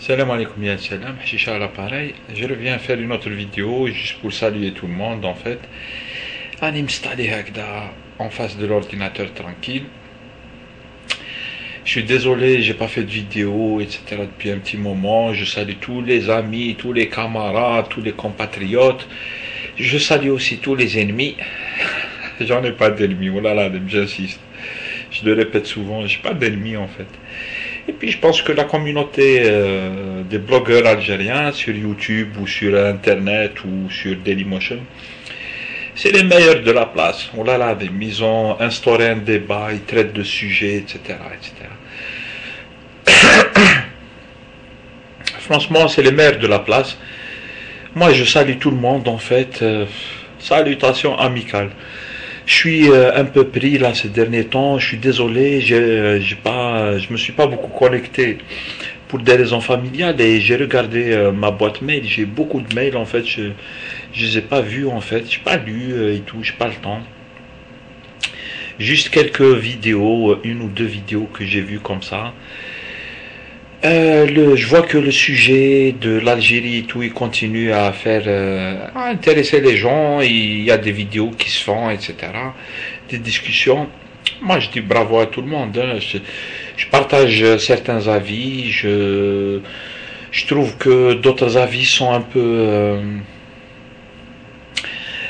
Salam alaikum ya salam, Hisha à l'appareil. Je reviens faire une autre vidéo juste pour saluer tout le monde en fait. Ani m'installer Hagda en face de l'ordinateur tranquille. Je suis désolé, j'ai pas fait de vidéo, etc. depuis un petit moment. Je salue tous les amis, tous les camarades, tous les compatriotes. Je salue aussi tous les ennemis. J'en ai pas d'ennemis, oh là là, j'insiste. Je le répète souvent, j'ai pas d'ennemis en fait. Et puis je pense que la communauté des blogueurs algériens sur YouTube ou sur Internet ou sur Dailymotion, c'est les meilleurs de la place. Oh là là, ils ont instauré un débat, ils traitent de sujets, etc. Franchement, c'est les meilleurs de la place. Moi, je salue tout le monde en fait. Salutations amicales. Je suis un peu pris là ces derniers temps, je suis désolé, je me suis pas beaucoup connecté pour des raisons familiales et j'ai regardé ma boîte mail, j'ai beaucoup de mails en fait, je les ai pas vus en fait, j'ai pas lu et tout, j'ai pas le temps. Juste quelques vidéos, une ou deux vidéos que j'ai vues comme ça. Je vois que le sujet de l'Algérie et tout, il continue à à intéresser les gens. Il y a des vidéos qui se font, etc. Des discussions. Moi, je dis bravo à tout le monde. Hein. Je partage certains avis. Je trouve que d'autres avis sont un peu.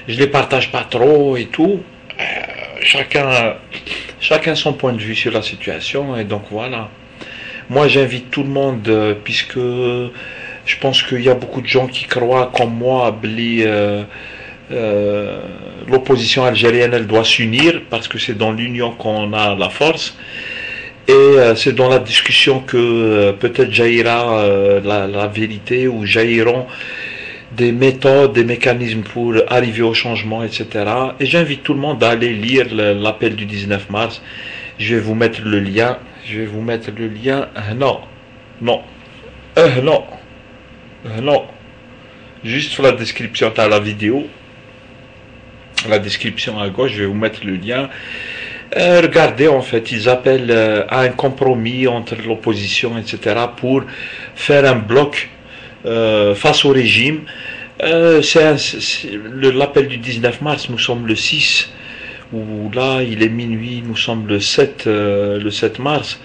Je les partage pas trop et tout. Chacun son point de vue sur la situation et donc voilà. Moi, j'invite tout le monde, puisque je pense qu'il y a beaucoup de gens qui croient, comme moi, l'opposition algérienne, elle doit s'unir, parce que c'est dans l'union qu'on a la force. Et c'est dans la discussion que peut-être jaillira la vérité, ou jailliront des méthodes, des mécanismes pour arriver au changement, etc. Et j'invite tout le monde à aller lire l'appel du 19 mars. Je vais vous mettre le lien. Non, non, non, non. Juste sur la description, tu as la vidéo. La description à gauche, je vais vous mettre le lien. Regardez, en fait, ils appellent à un compromis entre l'opposition, etc. pour faire un bloc face au régime. L'appel du 19 mars, nous sommes le 6. Où là il est minuit, nous sommes le 7 mars,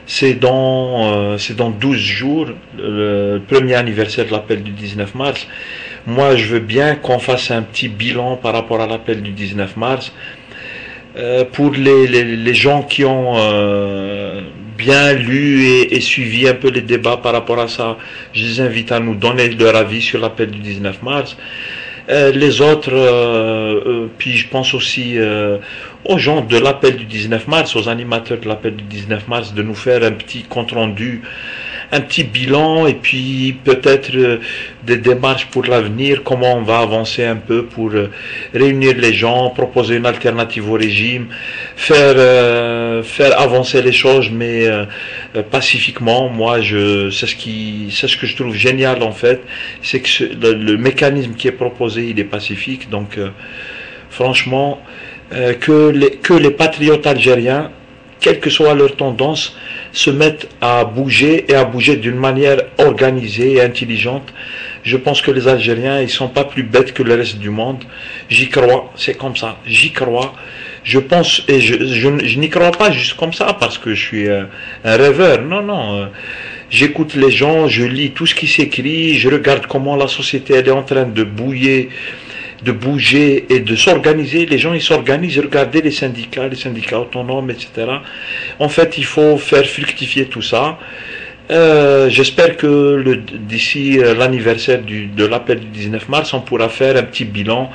c'est dans 12 jours, le premier anniversaire de l'appel du 19 mars. Moi je veux bien qu'on fasse un petit bilan par rapport à l'appel du 19 mars, pour les gens qui ont bien lu et suivi un peu les débats par rapport à ça. Je les invite à nous donner leur avis sur l'appel du 19 mars. Les autres, puis je pense aussi aux gens de l'appel du 19 mars, aux animateurs de l'appel du 19 mars, de nous faire un petit compte rendu, un petit bilan, et puis peut-être des démarches pour l'avenir, comment on va avancer un peu pour réunir les gens, proposer une alternative au régime, faire avancer les choses, mais pacifiquement. Moi, c'est ce que je trouve génial en fait, c'est que le mécanisme qui est proposé, il est pacifique. Donc franchement, que les patriotes algériens, quelle que soit leur tendance, se mettent à bouger, et à bouger d'une manière organisée et intelligente. Je pense que les Algériens, ils sont pas plus bêtes que le reste du monde. J'y crois, c'est comme ça, j'y crois. Je pense, et je n'y crois pas juste comme ça, parce que je suis un rêveur. Non, non. J'écoute les gens, je lis tout ce qui s'écrit, je regarde comment la société elle est en train de bouger et de s'organiser. Les gens ils s'organisent. Regardez les syndicats autonomes, etc. En fait, il faut faire fructifier tout ça. J'espère que d'ici l'anniversaire de l'appel du 19 mars, on pourra faire un petit bilan,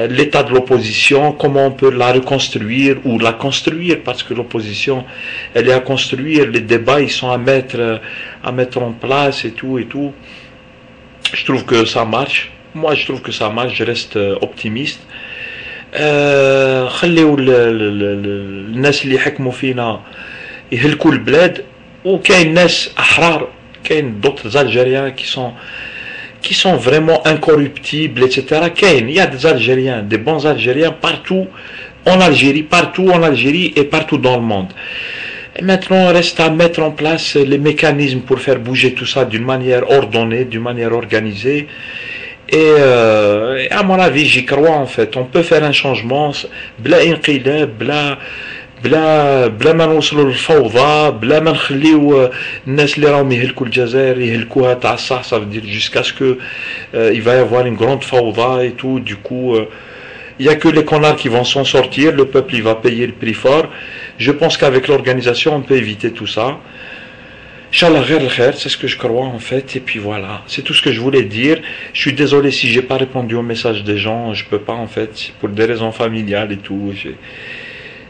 l'état de l'opposition, comment on peut la reconstruire ou la construire, parce que l'opposition, elle est à construire, les débats, ils sont à mettre en place et tout. Je trouve que ça marche. Moi, je trouve que ça marche, je reste optimiste. خليوا الناس اللي يحكموا فينا يهلكوا البلاد. وكاين ناس احرار, كاين d'autres Algériens qui sont vraiment incorruptibles, etc. كاين, il y a des Algériens, des bons Algériens partout en Algérie et partout dans le monde. Et maintenant, il reste à mettre en place les mécanismes pour faire bouger tout ça d'une manière ordonnée, d'une manière organisée. Et à mon avis, j'y crois en fait. On peut faire un changement, بلا انقلاب, بلا ما نوصلوا للفوضى, بلا ما نخليو الناس اللي راهم يهلكوا الجزائر يهلكوها تاع الصح, ça veut dire jusqu'à ce que il va y avoir une grande fawda et tout. Du coup, il n'y a que les connards qui vont s'en sortir, le peuple il va payer le prix fort. Je pense qu'avec l'organisation, on peut éviter tout ça. Inch'Allah, c'est ce que je crois en fait, et puis voilà, c'est tout ce que je voulais dire. Je suis désolé si j'ai pas répondu au message des gens, je peux pas en fait, pour des raisons familiales et tout.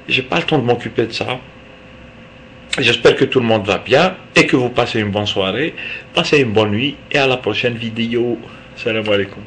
J'ai pas le temps de m'occuper de ça. J'espère que tout le monde va bien et que vous passez une bonne soirée, passez une bonne nuit et à la prochaine vidéo. Salam alaikum.